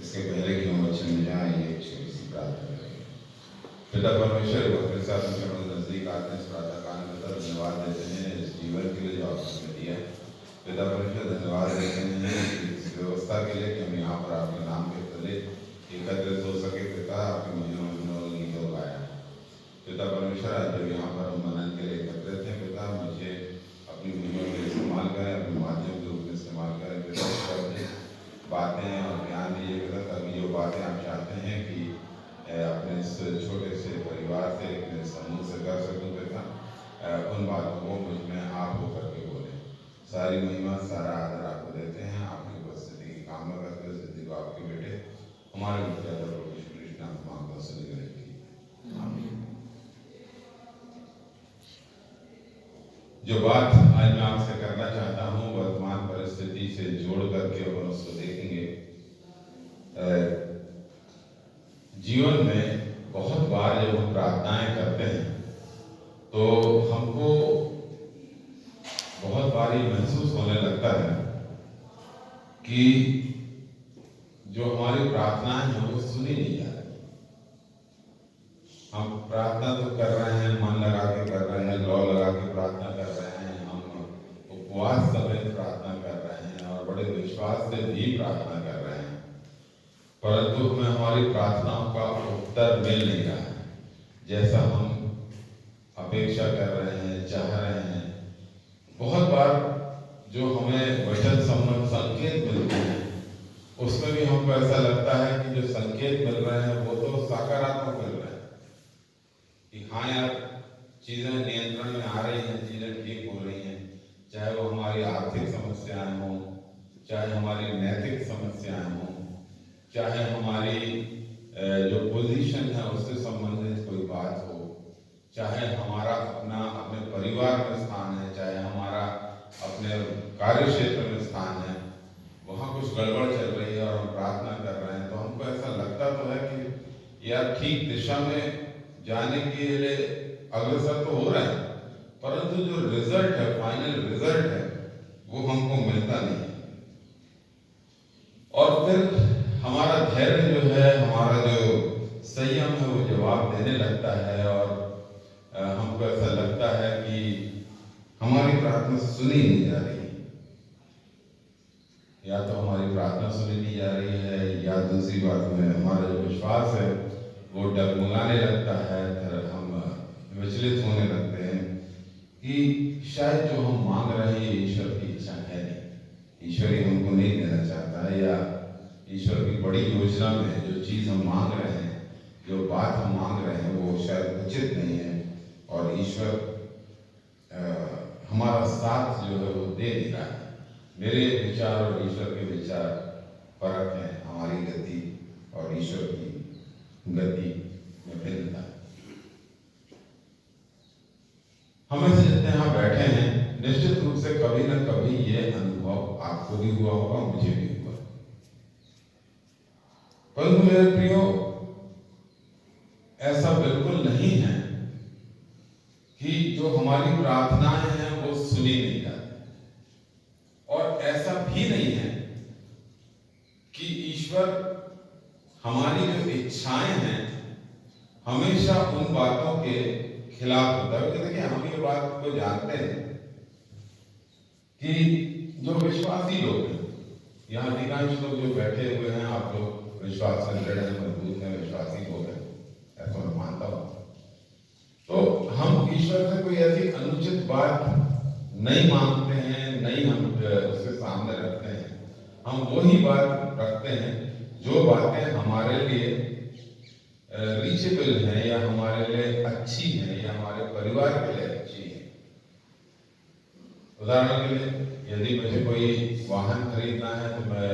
इसके पहले कि हम वचन में जाएं, ये छोटी सी प्रार्थना करें। पिता परमेश्वर, वक्त के साथ हम नजदीक आते हैं, इस प्रातः काल में पिता धन्यवाद देते हैं इस जीवन के लिए जो आपने हमें दिया है। पिता परमेश्वर धन्यवाद देते हैं इस व्यवस्था के लिए कि हम यहाँ पर आपके नाम के तले एकत्रित हो सके। पिता आपकी महिमा गीत गाया। पिता परमेश्वर, आज जब यहाँ पर हम मनन के लिए एकत्रित हैं, पिता मुझे अपनी महिमा के लिए इस्तेमाल करें, अपने माध्यम के रूप में इस्तेमाल करें। पिता बातें और ज्ञान दीजिए पिता, ताकि जो बातें आप चाहते हैं कि अपने इस छोटे से परिवार से, अपने समूह से कर सकूं पिता, उन बातों को मुझ में आप होकर के बोले। सारी महिमा सारा आदर आपको देते हैं। आपकी उपस्थिति की कामना करते हुए सिद्धि को आपके बेटे हमारे मुख्यालय प्रभु यीशु मसीह नाम मांगता सुनी करेगी। जो बात आज मैं आपसे करना चाहता हूँ, वर्तमान परिस्थिति से जोड़ करके अपन उसको देखेंगे। जीवन में बहुत बार जब हम प्रार्थनाएं करते हैं तो हमको बहुत बार ये महसूस होने लगता है कि जो हमारी प्रार्थनाएं हैं वो सुनी नहीं जा रही। हम प्रार्थना तो कर रहे हैं, मन लगा के कर रहे हैं, लौ लगा के प्रार्थना कर रहे हैं, हम उपवास समेत प्रार्थना कर रहे हैं और बड़े विश्वास से भी प्रार्थना कर रहे हैं, परंतु हमें हमारी प्रार्थनाओं का उत्तर मिल नहीं रहा है जैसा हम अपेक्षा कर रहे हैं, चाह रहे हैं। बहुत बार जो हमें वचन संबंध संकेत मिलते हैं उसमें भी हमको ऐसा लगता है कि जो संकेत मिल रहे हैं वो तो सकारात्मक मिल रहे हैं कि हाँ यार, चीजें नियंत्रण में आ रही हैं, चीजें ठीक हो रही हैं। चाहे वो हमारी आर्थिक समस्याएं हों, चाहे हमारी नैतिक समस्याएं हों, चाहे हमारी जो पोजीशन है उससे संबंधित कोई बात हो, चाहे हमारा अपने परिवार में स्थान है, चाहे हमारा अपने कार्य क्षेत्र में स्थान है, वहाँ कुछ गड़बड़ चल रही है और हम प्रार्थना कर रहे हैं, तो हमको ऐसा लगता तो है कि यार ठीक दिशा में जाने के लिए अग्रसर तो हो रहा है, परंतु जो रिजल्ट है, फाइनल रिजल्ट है, वो हमको मिलता नहीं है। और फिर हमारा धैर्य जो है, हमारा जो संयम है, वो जवाब देने लगता है और हमको ऐसा लगता है कि हमारी प्रार्थना सुनी नहीं जा रही। या तो हमारी प्रार्थना सुनी नहीं जा रही है, या दूसरी बात में हमारा जो विश्वास है वो डगमगाने लगता है, हम विचलित होने लगते हैं कि शायद जो हम मांग रहे हैं ईश्वर की इच्छा है नहीं, ईश्वर ही हमको नहीं देना चाहता है, या ईश्वर की बड़ी योजना में जो चीज़ हम मांग रहे हैं, जो बात हम मांग रहे हैं, वो शायद उचित नहीं है और ईश्वर हमारा साथ जो है वो दे नहीं रहा है। मेरे विचार और ईश्वर के विचार फर्क है, हमारी गति और ईश्वर की गति में भिन्नता है। हमें से जितने यहाँ बैठे हैं, निश्चित रूप से कभी न कभी ये अनुभव आपको भी हुआ होगा, मुझे भी हुआ। परंतु मेरे प्रियो, ऐसा बिल्कुल नहीं है कि जो हमारी प्रार्थनाएं हैं वो सुनी नहीं जाती, और ऐसा भी नहीं है कि ईश्वर हमारी जो इच्छाएं हैं हमेशा उन बातों के खिलाफ होता है। देखिए, हम ये बात को जानते हैं कि जो विश्वासी लोग हैं, यहाँ अधिकांश लोग जो बैठे हुए हैं, आप लोग विश्वास से दृढ़ हैं, मजबूत हैं, विश्वासी लोग हैं, ऐसा मैं मानता हूँ। तो हम ईश्वर से कोई ऐसी अनुचित बात नहीं मांगते हैं, नहीं हम उसके सामने रखते हैं। हम वही बात रखते हैं जो बातें हमारे लिए रीचेबल है, या हमारे लिए अच्छी है, या हमारे परिवार के लिए अच्छी है। उदाहरण के लिए, यदि मुझे कोई वाहन खरीदना है तो मैं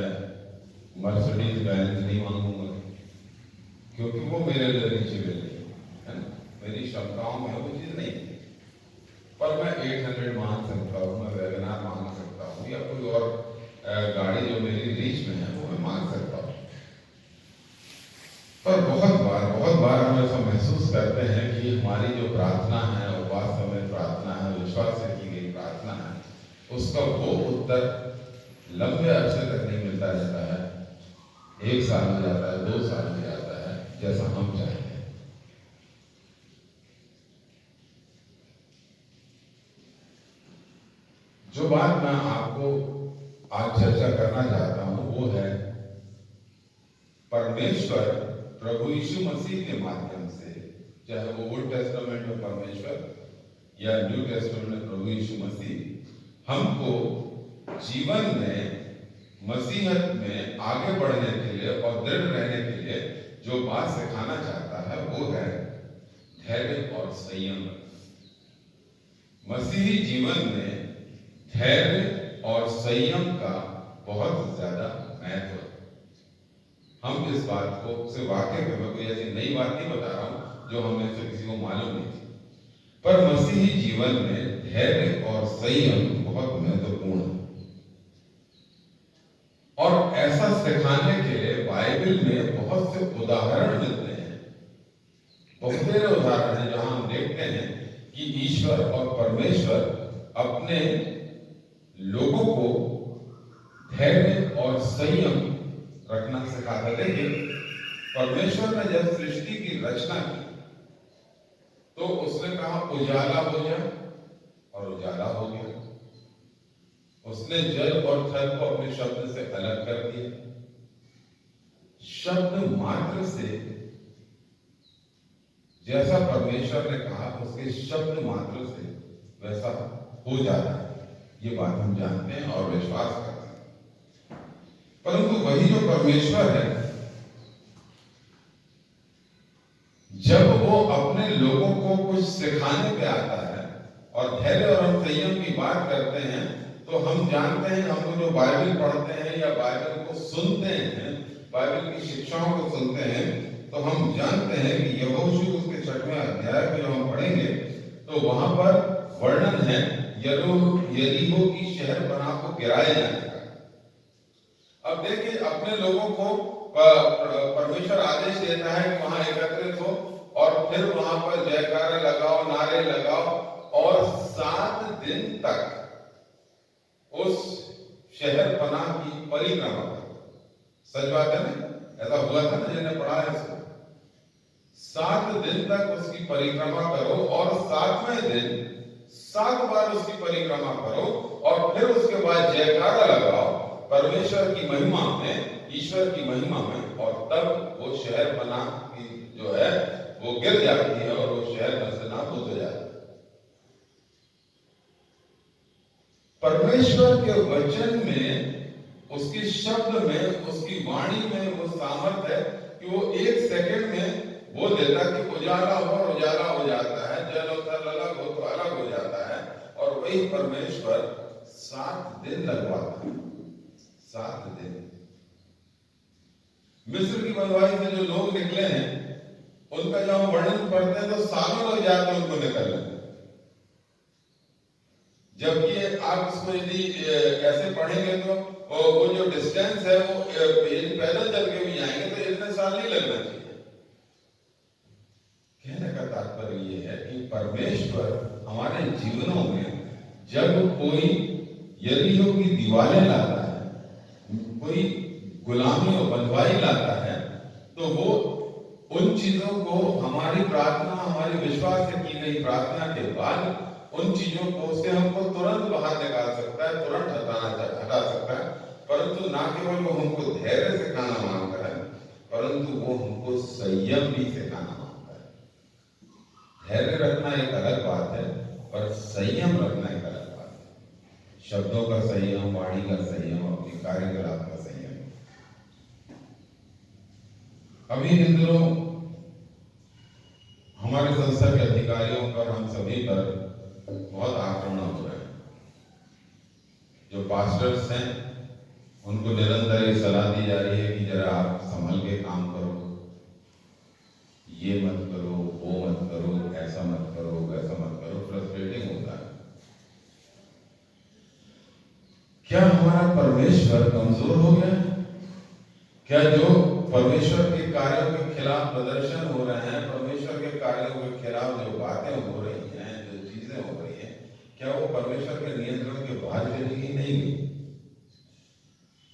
मर्सिडीज बेंज नहीं मांगूंगा, क्योंकि वो मेरे लिए रीचेबल नहीं है ना, मेरी क्षमताओं में वो चीज नहीं है। पर मैं 800 मांग सकता हूँ, मैं वैगनार मांग सकता हूँ, या कोई और गाड़ी जो मेरी रीच में है वो मैं मांग सकता हूँ। पर बहुत बार हम ऐसा महसूस करते हैं कि हमारी जो प्रार्थना है, उपवास में प्रार्थना है, विश्वास से की गई प्रार्थना है, उसका वो उत्तर लंबे अरसे तक नहीं मिलता रहता है। 1 साल में जाता है, 2 साल में जाता है, जैसा हम चाहते हैं। जो बात मैं आपको आज चर्चा करना चाहता हूं वो है परमेश्वर प्रभु यीशु मसीह के माध्यम से, चाहे वो ओल्ड टेस्टामेंट में परमेश्वर या न्यू टेस्टामेंट में प्रभु यीशु मसीह, हमको जीवन में मसीहत में आगे बढ़ने के लिए और दृढ़ रहने के लिए जो बात सिखाना चाहता है वो है धैर्य और संयम। मसीही जीवन में धैर्य और संयम का बहुत ज्यादा महत्व है। हम इस बात को से वाकई में कोई ऐसी नई बात नहीं बता रहा हूं जो हमें से किसी को मालूम नहीं थी, पर मसीही जीवन में धैर्य और संयम बहुत महत्वपूर्ण है। और ऐसा सिखाने के लिए बाइबल में बहुत से उदाहरण मिलते हैं, बहुत सारे उदाहरण हैं जहां हम देखते हैं कि ईश्वर और परमेश्वर अपने लोगों को धैर्य और संयम रखना सिखाते। देखिए, परमेश्वर ने जब सृष्टि की रचना की तो उसने कहा उजाला हो जाए, और उजाला हो गया। उसने जल और थल को अपने शब्द से अलग कर दिया। शब्द मात्र से जैसा परमेश्वर ने कहा, उसके शब्द मात्र से वैसा हो जाता है। ये बात हम जानते हैं और विश्वास करते हैं। परंतु वही जो परमेश्वर है, जब वो अपने लोगों को कुछ सिखाने पे आता है और धैर्य और संयम की बात करते हैं, तो हम जानते हैं, हम लोग जो बाइबल पढ़ते हैं या बाइबल को सुनते हैं, बाइबल की शिक्षाओं को सुनते हैं, तो हम जानते हैं कि यहोशू उसके 6वें अध्याय में जो हम पढ़ेंगे तो वहां पर वर्णन है यरीहो की शहर बना को गिराए जाने का। अब देखिए, अपने लोगों को परमेश्वर आदेश देता है कि वहां एकत्रित हो और फिर वहां पर जयकारा लगाओ, नारे लगाओ और 7 दिन तक उस शहर बना की परिक्रमा करो। सच बात है ना? ऐसा हुआ था ना, जिन्हें पढ़ा है इसको। 7 दिन तक उसकी परिक्रमा करो और 7वें दिन 7 बार उसकी परिक्रमा करो और फिर उसके बाद जयकारा लगाओ परमेश्वर की महिमा में, ईश्वर की महिमा में, और तब वो शहर बना की जो है वो गिर जाती है और वो शहर नष्ट हो जाता है। परमेश्वर के वचन में, उसके शब्द में, उसकी वाणी में वो सामर्थ्य है कि वो 1 सेकंड में बोल देता कि उजाला हो और उजाला हो जाता है, जल और थल अलग हो तो अलग हो जाता है। और वही परमेश्वर 7 दिन लगवाता है। 7 दिन। मिस्र की बंधुआई से जो लोग निकले हैं, उनका जब हम वर्णन पढ़ते हैं तो सालों लग जाते हैं उनको निकलने। जबकि आप इसको यदि कैसे पढ़ेंगे तो वो जो डिस्टेंस है वो पैदल चल के भी जाएंगे तो इतने साल नहीं लगना चाहिए। कहने का तात्पर्य ये है कि परमेश्वर हमारे जीवनों में जब कोई यरीहो की दीवारें लाता है, कोई गुलामी और बंधुआई लाता है, तो वो उन चीजों को हमारी प्रार्थना, हमारी विश्वास से की गई प्रार्थना के बाद उन चीजों को से हमको तुरंत बाहर निकाल सकता है, तुरंत हटा सकता है। परंतु ना केवल वो हमको धैर्य सिखाना मांगता है, परंतु वो हमको संयम भी सिखाना मांगता है। धैर्य रखना एक अलग बात है, पर संयम रखना एक अलग बात है। शब्दों का संयम, वाणी का संयम, अपनी कार्यकलाप का संयम। अभी इन दिनों हमारे संस्था के अधिकारियों पर, हम सभी पर बहुत आक्रमण हो रहे हैं। जो पास्टर्स हैं उनको निरंतर ये सलाह दी जा रही है कि जरा आप संभल के काम करो, ये मत करो, वो मत करो, ऐसा मत करो, वैसा मत करो। फ्रस्ट्रेटिंग होता है। क्या हमारा परमेश्वर कमजोर हो गया? क्या जो परमेश्वर के कार्यों के खिलाफ प्रदर्शन हो रहे हैं, परमेश्वर के कार्यों के खिलाफ जो बातें हो रही हैं, जो चीजें हो रही हैं, क्या वो परमेश्वर के नियंत्रण के बाहर चली गई? नहीं गई।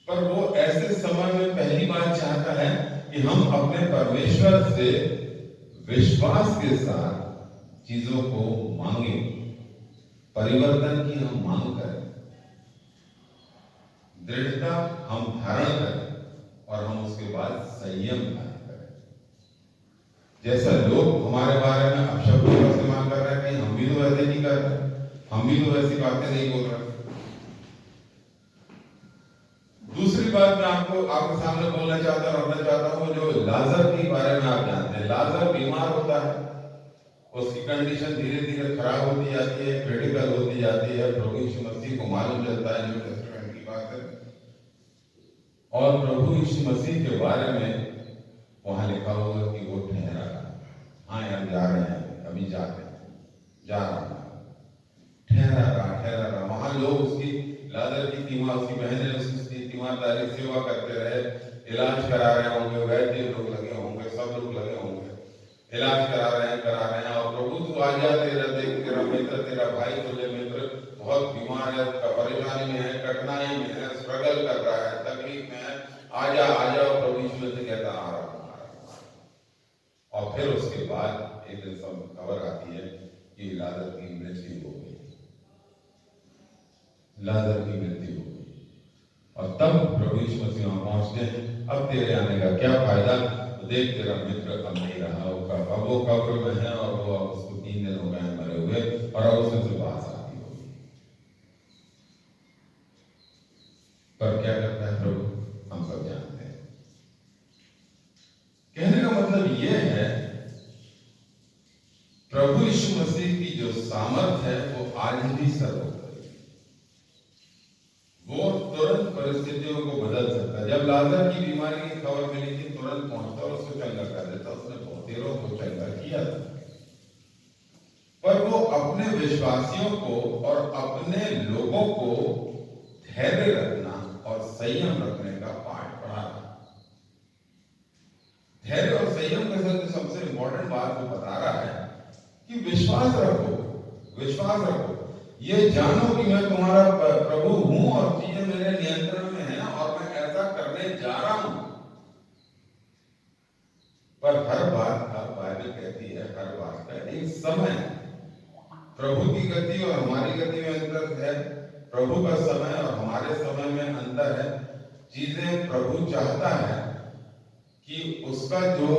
पर वो ऐसे समय में पहली बात चाहता है कि हम अपने परमेश्वर से विश्वास के साथ चीजों को मांगे, परिवर्तन की हम मांग करें, दृढ़ता हम धारण करें और हम उसके बाद संयम धारण करें। जैसा लोग हमारे बारे में अपशब्दों का इस्तेमाल कर रहे हैं, कहीं हम भी तो वैसे नहीं कर रहे, हम भी तो वैसी बातें नहीं बोल रहे। दूसरी बात मैं आपके सामने बोलना चाहता हूं, रखना चाहता हूं, जो लाजर के बारे में आप जानते हैं। लाजर बीमार होता है, उसकी कंडीशन धीरे धीरे खराब होती जाती है, क्रिटिकल होती जाती है। प्रभु यीशु मसीह को मालूम चलता है, न्यू टेस्टामेंट की बात है, और प्रभु यीशु मसीह के बारे में वहां लिखा हुआ कि वो ठहरा, हाँ हम जा रहे हैं, अभी जाते हैं, जा रहा हूं, ठहरा रहा। वहां लोग उसकी, लाजर की तीमार, उसकी बहन ने उसकी तीमारदारी सेवा करते रहे, इलाज करा रहे होंगे, वैद्य लोग लगे होंगे, सब लोग लगे होंगे, इलाज करा रहे हैं। और प्रभु तू आ जा, तेरा मित्र, तेरा भाई, तुझे मित्र बहुत बीमार है, परेशानी में है, कठिनाई में है, स्ट्रगल कर रहा है, तकलीफ में है, आ जा। प्रभु यीशु मसीह कहता आ रहा हूं। और फिर उसके बाद एक दिन सब खबर आती है कि लाजर की मृत्यु हो गई, लाजर की मृत्यु हो गई। और तब प्रभु यीशु मसीह वहां पहुंचते हैं। अब तेरे आने का क्या फायदा, तो देख तेरा मित्र अब नहीं रहा, अब वो कब्र में है, और वो अब उसको 3 दिन हो गए मरे हुए, और अब उसमें से बात आती होगी। पर क्या करता है प्रभु, हम सब जानते हैं। कहने का मतलब यह है, प्रभु यीशु मसीह की जो सामर्थ है वो आज भी सर्वोपरि, वो तुरंत परिस्थितियों को बदल सकता है। जब लाजर की बीमारी की खबर मिली थी, तुरंत पहुंचता और उसको चंगा कर देता। उसने बहुतेरों को चंगा किया था, पर वो अपने विश्वासियों को और अपने लोगों को धैर्य रखना और संयम रखने का पाठ पढ़ा था। धैर्य और संयम के साथ सबसे इंपॉर्टेंट बात वो बता रहा है कि विश्वास रखो, विश्वास रखो, ये जानो कि मैं तुम्हारा प्रभु हूं और चीजें मेरे नियंत्रण में है और मैं ऐसा करने जा रहा हूं। पर हर बात का, बाइबल कहती है, हर बात का एक समय, प्रभु की गति और हमारी गति में अंतर है, प्रभु का समय और हमारे समय में अंतर है। चीजें प्रभु चाहता है कि उसका जो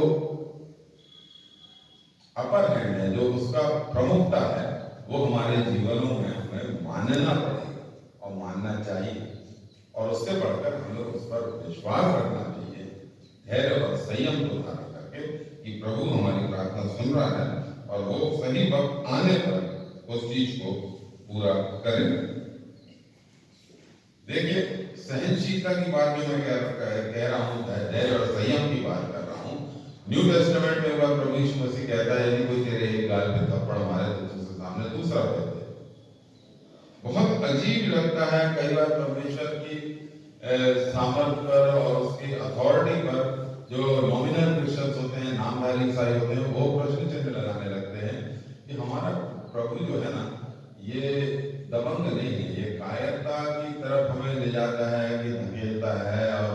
अपर हैंड है, जो उसका प्रमुखता है, वो हमारे जीवनों में हमें मानना पड़ेगा और मानना चाहिए, और उससे बढ़कर हम लोग उस पर विश्वास रखना चाहिए, धैर्य और संयम को धारण करके कि प्रभु हमारी प्रार्थना सुन रहा है और वो सही वक्त आने पर उस चीज को पूरा करेंगे। देखिए, सहनशीलता की बात भी मैं कह रहा हूं, धैर्य और संयम की बात कर रहा हूं। न्यू टेस्टामेंट में वह प्रभु यीशु मसीह कहता है, यदि कोई तेरे एक गाल पे थप्पड़ मारे तो तुझसे सामने दूसरा दे दे। बहुत अजीब लगता है कई बार परमेश्वर की सामर्थ पर और उसकी अथॉरिटी पर जो नॉमिनल क्रिश्चियंस होते हैं, नामधारी ईसाई होते हैं, वो प्रश्न चिन्ह लगाने लगते हैं कि हमारा प्रभु जो है ना, ये दबंग नहीं है, ये कायरता की तरफ हमें ले जाता है कि धकेलता है, और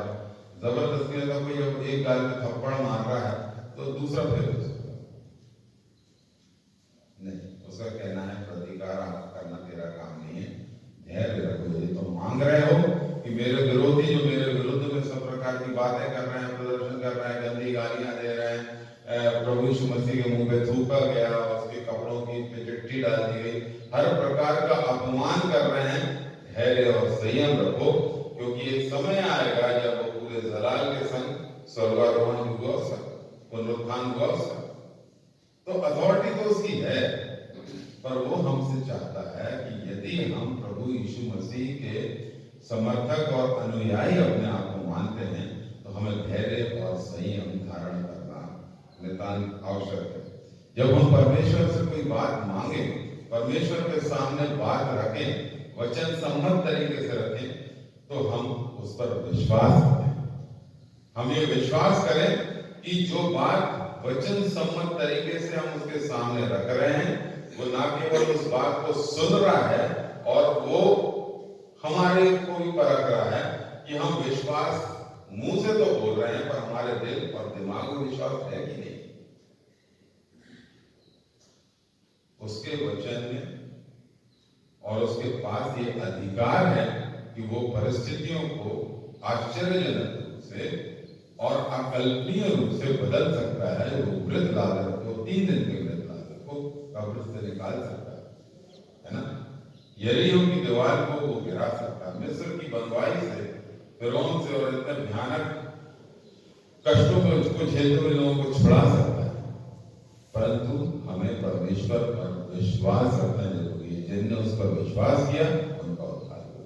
जबरदस्ती का कोई जब एक गाल में थप्पड़ मार रहा है तो दूसरा फिर नहीं, उसका कहना है प्रतिकार करना तेरा काम नहीं है, धैर्य रखो। यदि तुम मांग रहे हो कि मेरे विरोधी जो मेरे विरुद्ध में सब प्रकार की बातें कर रहे हैं, प्रदर्शन कर रहे हैं, गंदी गालियां दे रहे हैं, प्रभु यीशु मसीह के मुंह पे थूका गया, उसके कपड़ों की पे चिट्ठी डाल दी गई, हर प्रकार का अपमान कर रहे हैं, धैर्य और संयम रखो, क्योंकि एक समय आएगा जब वो पूरे जलाल के संग स्वर्गारोहण हुआ, पुनरुत्थान हुआ। तो अथॉरिटी तो उसकी है, पर वो हमसे चाहता है कि यदि हम प्रभु यीशु मसीह के समर्थक और अनुयायी अपने आप को मानते हैं, तो हमें धैर्य और संयम धारण करना नितांत आवश्यक है। जब हम परमेश्वर से कोई बात मांगे, परमेश्वर के सामने बात रखें, वचन सम्मत तरीके से रखें, तो हम उस पर विश्वास करें। हम ये विश्वास करें कि जो बात वचन सम्मत तरीके से हम उसके सामने रख रहे हैं, वो ना केवल उस बात को सुन रहा है और वो हमारे को भी परख रहा है कि हम विश्वास मुंह से तो बोल रहे हैं पर हमारे दिल और दिमाग में विश्वास है कि नहीं? उसके वचन में और उसके पास ये अधिकार है कि वो परिस्थितियों को आश्चर्यजनक रूप से और अकल्पनीय रूप से बदल सकता है। वो वृद्ध लाजर को 3 दिन के वृद्ध लाजर को कब्र से निकाल सकता है ना? यरीहो की दीवार को वो गिरा सकता है, मिस्र की बंधुआई से, फिरौन से और इतने भयानक कष्टों में उसको झेलते हुए लोगों को छुड़ा सकता है। परंतु हमें परमेश्वर पर विश्वास रखना जरूरी है। जिनने उस पर विश्वास किया उनका उद्धार हुआ,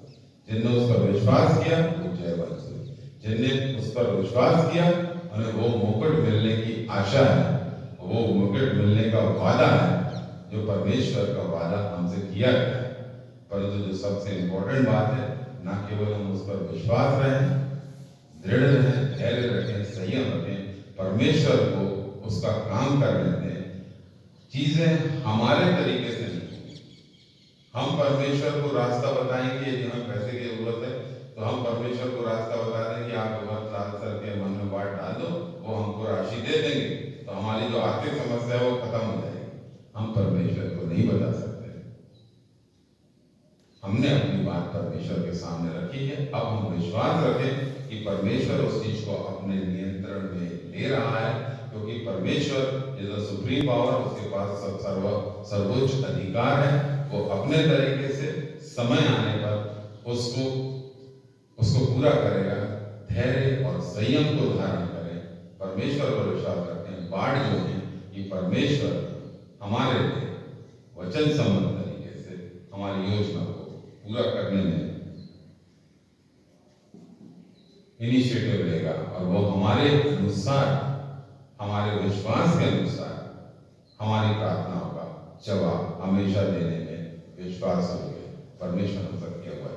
जिनने उस पर विश्वास किया वो जयवंत हुए, जिनने उस पर विश्वास किया उन्हें वो मुकुट मिलने की आशा है, वो मुकुट मिलने का वादा है जो परमेश्वर का वादा हमसे किया गया है। परंतु जो सबसे इंपॉर्टेंट बात है, ना केवल हम उस पर विश्वास रखें, दृढ़ रहें, धैर्य रखें, संयम रखें, परमेश्वर को उसका काम करने दें। चीजें हमारे तरीके से नहीं। हम परमेश्वर को रास्ता बताएंगे, यदि हमें पैसे की जरूरत है तो हम परमेश्वर को रास्ता बता देंगे, आप लाल सर के मन में बात डाल दो, वो हमको राशि दे देंगे, तो हमारी जो आर्थिक समस्या है वो खत्म हो जाएगी। हम परमेश्वर को नहीं बता सकते। हमने अपनी बात परमेश्वर के सामने रखी है। अब हम विश्वास रखें कि परमेश्वर उस चीज को अपने नियंत्रण में ले रहा है, क्योंकि परमेश्वर इज द सुप्रीम पावर, उसके पास सर्वोच्च अधिकार है। वो अपने तरीके से समय आने पर उसको पूरा करेगा। धैर्य और संयम को धारण करें, परमेश्वर पर विश्वास रखें। बाढ़ जो है कि परमेश्वर हमारे लिए वचन सम्मत तरीके से हमारी योजना को पूरा करने में इनिशिएटिव लेगा, और वो हमारे अनुसार, हमारे विश्वास के अनुसार हमारी प्रार्थनाओं का जवाब हमेशा देने में विश्वास होंगे। परमेश्वर हम सबकी अगुवाई